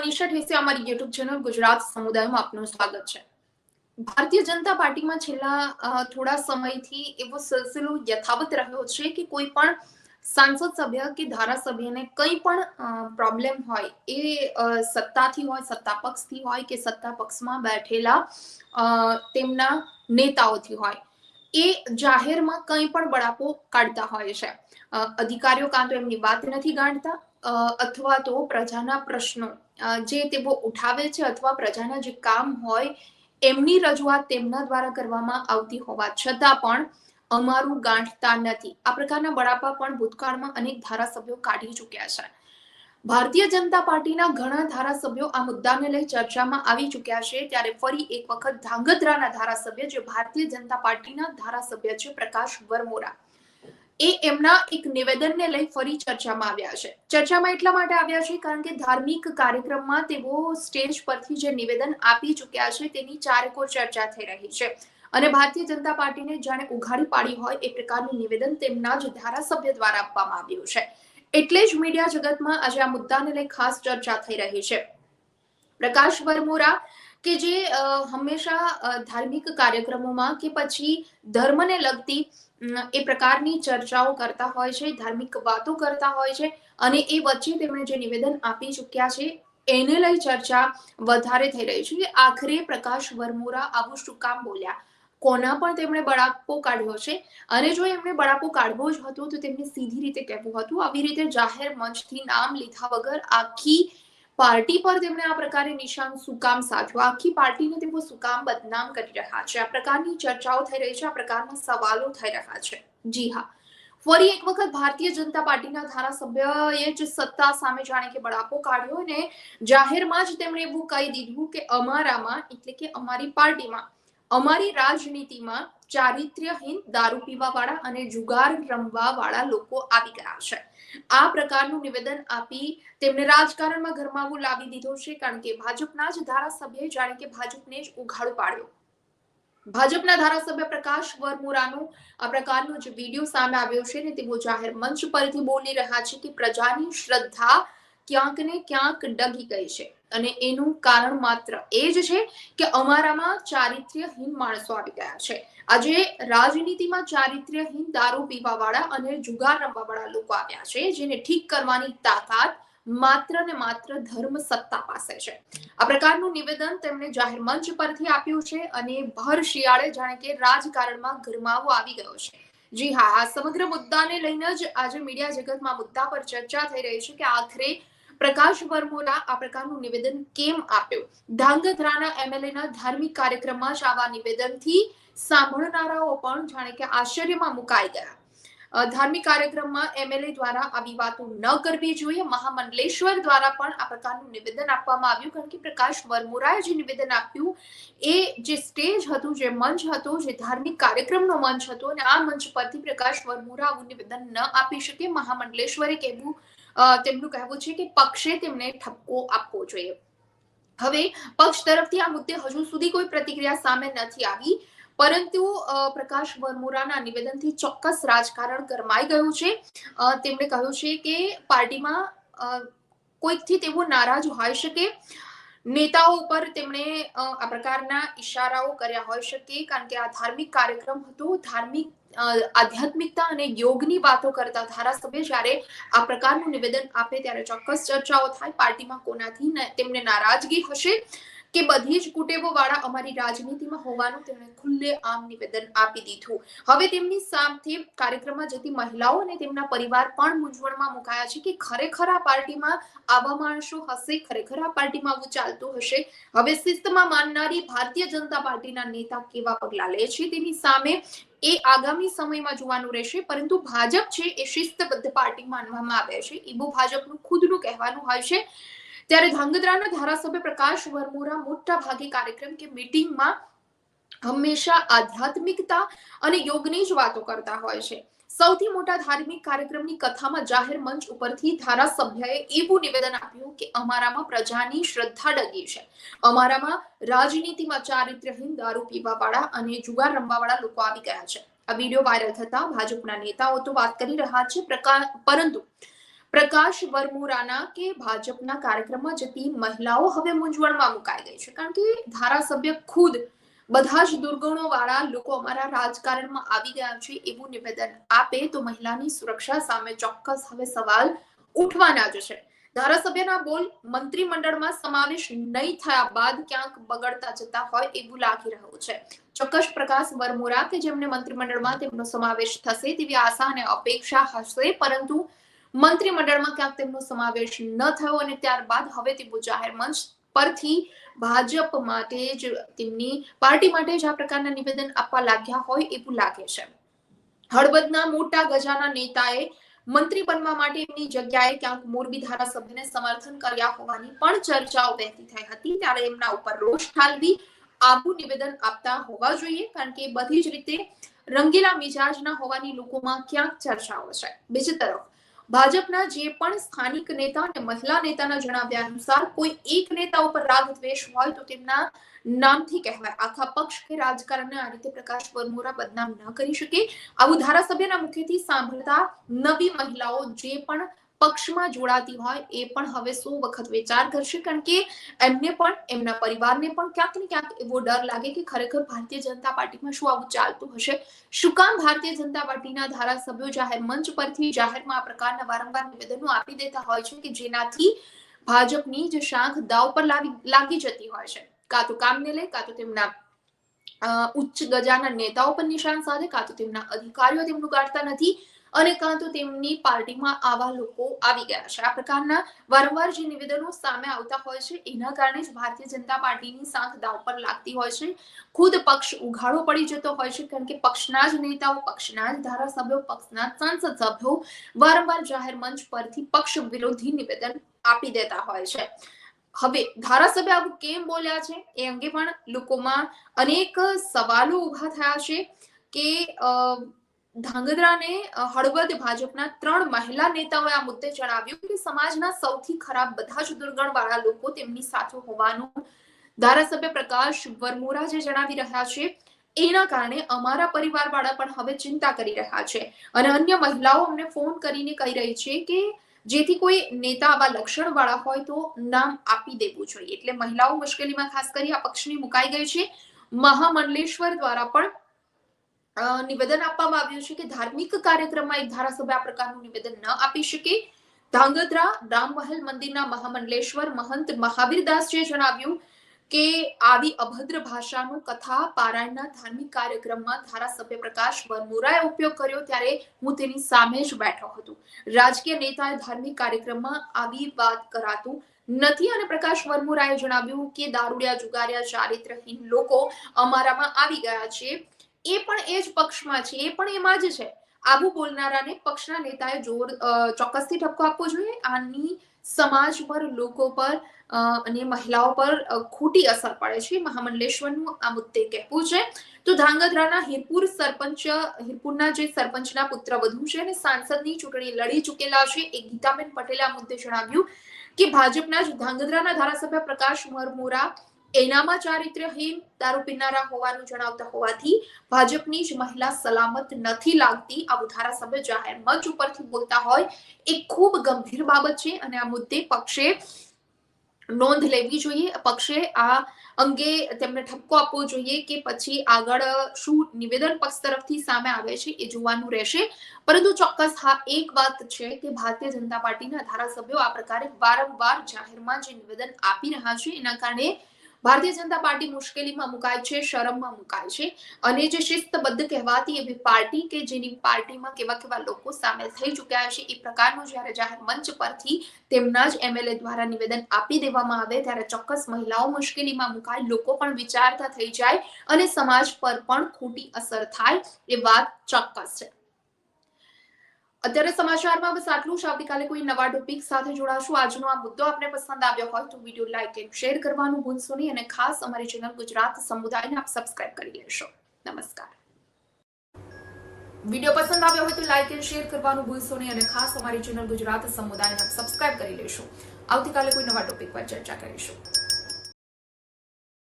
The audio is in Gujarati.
મનીષા ઠેસે અમારી યુટ્યુબ ચેનલ ગુજરાત સમુદાયમાં આપનું સ્વાગત છે। ભારતીય જનતા પાર્ટીમાં છેલ્લા થોડા સમયથી એવો સિલસિલો યથાવત રહ્યો છે કે કોઈ પણ સાંસદ સભ્ય કે ધારાસભ્યને કંઈ પણ પ્રોબ્લેમ હોય એ સત્તાથી હોય, સત્તા પક્ષથી હોય કે સત્તા પક્ષમાં બેઠેલા તેમના નેતાઓથી હોય, એ જાહેરમાં કંઈ પણ બળાપો કાઢતા હોય છે। અધિકારીઓ કાં તો એમની વાત નથી ગાંઠતા અથવા તો પ્રજાના પ્રશ્નો જે તેઓ ઉઠાવે છે અથવા પ્રજાના જે કામ હોય એમની રજૂઆત તેમના દ્વારા કરવામાં આવતી હોવા છતાં પણ અમારું ગાંઠતા નથી। આ પ્રકારના બળાપા પણ ભૂતકાળમાં અનેક ધારાસભ્યો કાઢી ચૂક્યા છે। ભારતીય જનતા પાર્ટીના ઘણા ધારાસભ્યો આ મુદ્દાને લઈ ચર્ચામાં આવી ચૂક્યા છે। ત્યારે ફરી એક વખત ધાંગધ્રાના ધારાસભ્ય, જે ભારતીય જનતા પાર્ટીના ધારાસભ્ય છે પ્રકાશ વરમોરા, એ એમના એક નિવેદનને લઈ ફરી ચર્ચામાં આવ્યા છે। ચર્ચામાં એટલા માટે આવ્યા છે કારણ કે ધાર્મિક કાર્યક્રમમાં તેઓ સ્ટેજ પરથી જે નિવેદન આપી ચૂક્યા છે તેની ચારેકોર ચર્ચા થઈ રહી છે અને ભારતીય જનતા પાર્ટીને જાણે ઉઘાડી પાડી હોય એ પ્રકારનું નિવેદન તેમના જ ધારાસભ્ય દ્વારા આપવામાં આવ્યું છે। એટલે જ મીડિયા જગતમાં આજે આ મુદ્દાને લઈ ખાસ ચર્ચા થઈ રહી છે। પ્રકાશ વરમોરા કે જે હંમેશા ધાર્મિક કાર્યક્રમોમાં કે પછી ધર્મને લગતી એ પ્રકારની ચર્ચાઓ કરતા હોય છે, ધાર્મિક વાતો કરતા હોય છે અને એ વચ્ચે તેમણે જે નિવેદન આપી ચૂક્યા છે એને લઈ ચર્ચા વધારે થઈ રહી છે કે આખરે પ્રકાશ વરમોરા આવું શું કામ બોલ્યા, કોના પણ તેમણે બળાપો કાઢ્યો છે અને જો એમણે બળાપો કાઢવો જ હતો તો તેમને સીધી રીતે કહેવું હતું। આવી રીતે જાહેર મંચથી નામ લીધા વગર આખી પાર્ટી પર તેમણે આ પ્રકારે નિશાન શું કામ સાધ્યું, આખી પાર્ટીને તેઓ શું કામ બદનામ કરી રહ્યા છે, આ પ્રકારની ચર્ચાઓ થઈ રહી છે, આ પ્રકારના સવાલો થઈ રહ્યા છે। જી હા, ફરી એક વખત ભારતીય જનતા પાર્ટીના ધારાસભ્યએ જ સત્તા સામે જાણે કે બળાપો કાઢ્યો અને જાહેરમાં જ તેમણે એવું કહી દીધું કે અમારામાં એટલે કે અમારી પાર્ટીમાં, અમારી રાજનીતિમાં ચારિત્ર્યહીન, દારૂ પીવા વાળા અને જુગાર રમવા વાળા લોકો આવી ગયા છે। આ પ્રકારનું નિવેદન આપી તેમને રાજકારણમાં ગરમાવો લાવી દીધો છે કારણ કે ભાજપના જ ધારાસભ્યએ જાણે કે ભાજપને જ ઉઘાડું પાડ્યું। ભાજપના ધારાસભ્ય પ્રકાશ વરમોરાનો આ પ્રકારનો જે વિડીયો સામે આવ્યો છે ને તેઓ જાહેર મંચ પરથી બોલી રહ્યા છે કે પ્રજાની શ્રદ્ધા ક્યાંક ને ક્યાંક ડગી ગઈ છે અને એનું કારણ માત્ર એ જ છે કે અમારામાં ચારિત્ર્યહીન માણસો આવી ગયા છે। આજે રાજનીતિમાં ચારિત્ર્યહીન, દારૂ પીવા વાળા અને જુગાર રમવા વાળા લોકો આવ્યા છે જેને ઠીક કરવાની તાકાત માત્ર ને માત્ર ધર્મ સત્તા પાસે છે। આ પ્રકારનું નિવેદન તેમણે જાહેર મંચ પરથી આપ્યું છે અને ભર શિયાળે જાણે કે રાજકારણમાં ગરમાવો આવી ગયો છે। જી હા, આ સમગ્ર મુદ્દાને લઈને જ આજે મીડિયા જગતમાં મુદ્દા પર ચર્ચા થઈ રહી છે કે આખરે પ્રકાશ વરમોરા આ પ્રકારનું નિવેદન કેમ આપ્યું। ધાંગધ્રાના એમએલએના ધાર્મિક કાર્યક્રમમાં જ આવા નિવેદનથી સાંભળનારાઓ પણ જાણે કે આશ્ચર્યમાં મુકાઈ ગયા। ધાર્મિક કાર્યક્રમમાં એમએલએ દ્વારા આવી વાતો ન કરવી જોઈએ। મહામંડલેશ્વર દ્વારા પણ આ પ્રકારનું નિવેદન આપવામાં આવ્યું કારણ કે પ્રકાશ વરમોરાએ જે નિવેદન આપ્યું એ જે સ્ટેજ હતું, જે મંચ હતો, જે ધાર્મિક કાર્યક્રમનો મંચ હતો અને આ મંચ પરથી પ્રકાશ વરમોરા આવું નિવેદન ન આપી શકે। મહામંડલેશ્વરે કહેવું તેમનું કહેવું છે કે પક્ષે તેમને ઠપકો આપવો જોઈએ। હવે પક્ષ તરફથી આ મુદ્દે હજુ સુધી કોઈ પ્રતિક્રિયા સામે નથી આવી, પરંતુ પ્રકાશ વરમોરાના નિવેદનથી ચોક્કસ રાજકારણ ગરમાઈ ગયું છે। તેમણે કહ્યું છે કે પાર્ટીમાં કોઈકથી તેઓ નારાજ હોઈ શકે, નેતાઓ ઉપર તેમણે આ પ્રકારના ઈશારાઓ કર્યા હોઈ શકે કારણ કે આ ધાર્મિક કાર્યક્રમ હતો। ધાર્મિક આધ્યાત્મિકતા અને યોગની વાતો કરતા ધારાસભ્ય જ્યારે આ પ્રકારનું નિવેદન આપે ત્યારે ચોક્કસ ચર્ચાઓ થાય। પાર્ટીમાં કોનાથી તેમને નારાજગી હશે કે બધી જ કુટેવો વાળા અમારી રાજનીતિમાં હોવાનું તેમણે ખુલ્લે આમ નિવેદન આપી દીધું। હવે તેમની સાથે કાર્યક્રમમાં જતી મહિલાઓ અને તેમના પરિવાર પણ મૂંઝવણમાં મુકાયા છે કે ખરેખર આ પાર્ટીમાં આવા માણસો હશે, ખરેખર આ પાર્ટીમાં આવું ચાલતું હશે। હવે શિસ્તમાં માનનારી ભારતીય જનતા પાર્ટીના નેતા કેવા પગલા લે છે તેની સામે એ આગામી સમયમાં જોવાનું રહેશે, પરંતુ ભાજપ છે એ શિસ્તબદ્ધ પાર્ટી માનવામાં આવે છે એવું ભાજપનું ખુદનું કહેવાનું હોય છે। ત્યારે ધાંગધ્રાના ધારાસભ્ય પ્રકાશ વરમોરા મોટા ભાગે કાર્યક્રમ કે મીટિંગમાં હંમેશા આધ્યાત્મિકતા અને યોગની જ વાતો કરતા હોય છે। સૌથી મોટા ધાર્મિક કાર્યક્રમની કથામાં જાહેર મંચ ઉપરથી ધારાસભ્યએ એવું નિવેદન આપ્યું કે અમારામાં પ્રજાની શ્રદ્ધા ડગી છે, અમારામાં રાજનીતિમાં ચારિત્ર્યહીન, દારૂ પીવા વાળા અને જુગાર રમવા વાળા લોકો આવી ગયા છે। આ વિડીયો વાયરલ થતા ભાજપના નેતાઓ તો વાત કરી રહ્યા છે, પરંતુ પ્રકાશ વરમોરાના કે ભાજપના કાર્યક્રમમાં જતી મહિલાઓ હવે મૂંઝવણમાં મુકાઈ ગઈ છે, કારણ કે ધારાસભ્ય ખુદ બધા જ દુર્ગુણો વાળા લોકો અમારા રાજકારણમાં આવી ગયા છે એવું નિવેદન આપે તો મહિલાની સુરક્ષા સામે ચોક્કસ હવે સવાલ ઉઠવાના જ છે. ધારાસભ્યના બોલ મંત્રીમંડળમાં સમાવેશ નહીં થયા બાદ ક્યાંક બગડતા જતા હોય એવું લાગી રહ્યું છે. ચોક્કસ પ્રકાશ વરમોરા કે જેમને મંત્રીમંડળમાં તેમનો સમાવેશ થશે તેવી આશા અને અપેક્ષા હશે, પરંતુ મંત્રીમંડળમાં ક્યાંક તેમનો સમાવેશ ન થયો અને ત્યારબાદ હવે તેઓ જાહેર મંચ પરથી ભાજપ માટે જ તેમની પાર્ટી માટે જ આ પ્રકારના નિવેદન આપવા લાગ્યા હોય એવું લાગે છે. હળવદના મોટા ગજાના નેતાએ મંત્રી બનવા માટે એમની જગ્યાએ ક્યાંક મોરબી ધારાસભ્યને સમર્થન કર્યા હોવાની પણ ચર્ચાઓ વહેતી થઈ હતી, ત્યારે એમના ઉપર રોષ ઠાલવી આવું નિવેદન આપતા હોવા જોઈએ, કારણ કે બધી જ રીતે રંગીલા મિજાજના હોવાની લોકોમાં ક્યાંક ચર્ચાઓ છે. બીજી તરફ ભાજપના જે પણ સ્થાનિક નેતા અને મહિલા નેતાના જણાવ્યા અનુસાર કોઈ એક નેતા ઉપર રાગ દ્વેષ હોય તો તેમના નામથી કહેવાય. આખા પક્ષ કે રાજકારણને આ રીતે પ્રકાશ વરમોરા બદનામ ન કરી શકે. આવું ધારાસભ્યના મુખેથી સાંભળતા નવી મહિલાઓ જે પણ પક્ષમાં જોડાતી હોય એ પણ હવે 100 વખત વિચાર કરશે, કારણ કે એમને પણ એમના પરિવારને પણ ક્યાંક ને ક્યાંક એવો ડર લાગે કે ખરેખર ભારતીય જનતા પાર્ટીમાં શું આવું ચાલતું હશે. શું કામ ભારતીય જનતા પાર્ટીના ધારાસભ્યો જાહેર મંચ પરથી જાહેરમાં આ પ્રકારના વારંવાર નિવેદનો આપી દેતા હોય છે કે જેનાથી ભાજપની જે શાખ દાવ પર લાગી જતી હોય છે. કાં તો કામને લઈ, કાં તો તેમના ઉચ્ચ ગજાના નેતાઓ પર નિશાન સાધે, કાં તો તેમના અધિકારીઓ તેમનું કાઢતા નથી અને કાં તો તેમની પાર્ટીમાં આવા લોકો આવી ગયા છે. આ પ્રકારના વારંવાર જે નિવેદનો સામે આવતા હોય છે એના કારણે જ ભારતીય જનતા પાર્ટીની સાંખ દાવ પર લાગતી હોય છે. ખુદ પક્ષ ઉઘાડો પડી જતો હોય છે, કારણ કે પક્ષના જ નેતાઓ, પક્ષના જ ધારાસભ્યો, પક્ષના સંસદ સભ્યો વારંવાર જાહેર મંચ પરથી પક્ષ વિરોધી નિવેદન આપી દેતા હોય છે. હવે ધારાસભ્ય આવું કેમ બોલ્યા છે એ અંગે પણ લોકોમાં અનેક સવાલો ઉભા થયા છે કે ધાંગધ્રાને હળવદ ભાજપના 3 મહિલા નેતાઓએ આ મુદ્દે જણાવ્યું કે સમાજના સૌથી ખરાબ બધા જ દુર્ગણ વાળા લોકો તેમની સાથે હોવાનું ધારાસભ્ય પ્રકાશ વરમોરા જે જણાવી રહ્યા છે એના કારણે અમારા પરિવાર વાળા પણ હવે ચિંતા કરી રહ્યા છે અને અન્ય મહિલાઓ અમને ફોન કરીને કહી રહી છે કે જેથી કોઈ નેતા આવા લક્ષણ વાળા હોય તો નામ આપી દેવું જોઈએ. એટલે મહિલાઓ મુશ્કેલીમાં ખાસ કરી આ પક્ષની મુકાઈ ગઈ છે. મહામંડલેશ્વર દ્વારા પણ નિવેદન આપવામાં આવ્યું છે કે ધાર્મિક કાર્યક્રમમાં એક ધારાસભ્ય આ પ્રકારનું નિવેદન ન આપી શકે. ધાંગધ્રા રામમહલ મંદિરના મહામંડલેશ્વર મહંત મહાવીરદાસજીએ જણાવ્યું કે આવી અભદ્ર ભાષાનો કથા પારાયણના ધાર્મિક કાર્યક્રમમાં ધારાસભ્ય પ્રકાશ વરમોરાએ ઉપયોગ કર્યો ત્યારે હું તેની સામે જ બેઠો હતો. રાજકીય નેતાએ ધાર્મિક કાર્યક્રમમાં આવી વાત કરાતું નથી અને પ્રકાશ વરમોરાએ જણાવ્યું કે દારૂડિયા જુગારિયા ચારિત્રહીન લોકો અમારામાં આવી ગયા છે. એ પણ એ જ પક્ષમાં છે, એ પણ એમાં જ છે. આવું બોલનારાને પક્ષના નેતાએ ચોક્કસથી ઠપકો આપવો જોઈએ. આની સમાજ પર, લોકો પર અને મહિલાઓ પર ખોટી અસર પડે છે. મહામંડલેશ્વરનું આ મુદ્દે કહેવું છે. તો ધાંગધ્રાના હિરપુરના જે સરપંચના પુત્રવધુ છે અને સાંસદની ચૂંટણી લડી ચૂકેલા છે એ ગીતાબેન પટેલે આ મુદ્દે જણાવ્યું કે ભાજપના જ ધાંગધ્રાના ધારાસભ્ય પ્રકાશ વરમોરા એનામાં ચારિત્ર્યહીન દારૂ પીનારા હોવાનું જણાવતા હોવાથી ભાજપની જ મહિલા સલામત નથી લાગતી. આવું ધારાસભ્ય જાહેર મંચ ઉપરથી બોલતા હોય એ ખૂબ ગંભીર બાબત છે અને આ મુદ્દે પક્ષે નોંધ લેવી જોઈએ. પક્ષે આ અંગે તેમને ઠપકો આપવો જોઈએ કે પછી આગળ શું નિવેદન પક્ષ તરફથી સામે આવે છે એ જોવાનું રહેશે. પરંતુ ચોક્કસ હા એક વાત છે કે ભારતીય જનતા પાર્ટીના ધારાસભ્યો આ પ્રકારે વારંવાર જાહેરમાં જે નિવેદન આપી રહ્યા છે એના કારણે ભારતીય જનતા પાર્ટી મુશ્કેલીમાં મુકાય છે, શરમમાં મુકાય છે અને જે શિસ્તબદ્ધ કહેવાતી એવી પાર્ટી કે જેની પાર્ટીમાં કેવા કેવા લોકો સામેલ થઈ ચૂક્યા છે એ પ્રકારનું જ્યારે જાહેર મંચ પરથી તેમના જ એમએલએ દ્વારા નિવેદન આપી દેવામાં આવે ત્યારે ચોક્કસ મહિલાઓ મુશ્કેલીમાં મુકાય, લોકો પણ વિચારતા થઈ જાય અને સમાજ પર પણ ખોટી અસર થાય એ વાત ચોક્કસ છે. અત્યારે સમાચારમાં બસ આટલું જ. આવતીકાલે કોઈ નવા ટોપિક સાથે જોડાશું. આજનો આ મુદ્દો આપને પસંદ આવ્યો હોય તો વિડીયો લાઈક અને શેર કરવાનું ભૂલશો નહીં અને ખાસ અમારી ચેનલ ગુજરાત સમુદાયને આપ સબસ્ક્રાઇબ કરી લેશો. નમસ્કાર. વિડીયો પસંદ આવ્યો હોય તો લાઈક અને શેર કરવાનું ભૂલશો નહીં અને ખાસ અમારી ચેનલ ગુજરાત સમુદાયને આપ સબસ્ક્રાઇબ કરી લેશો. આવતીકાલે કોઈ નવા ટોપિક પર ચર્ચા કરીશું.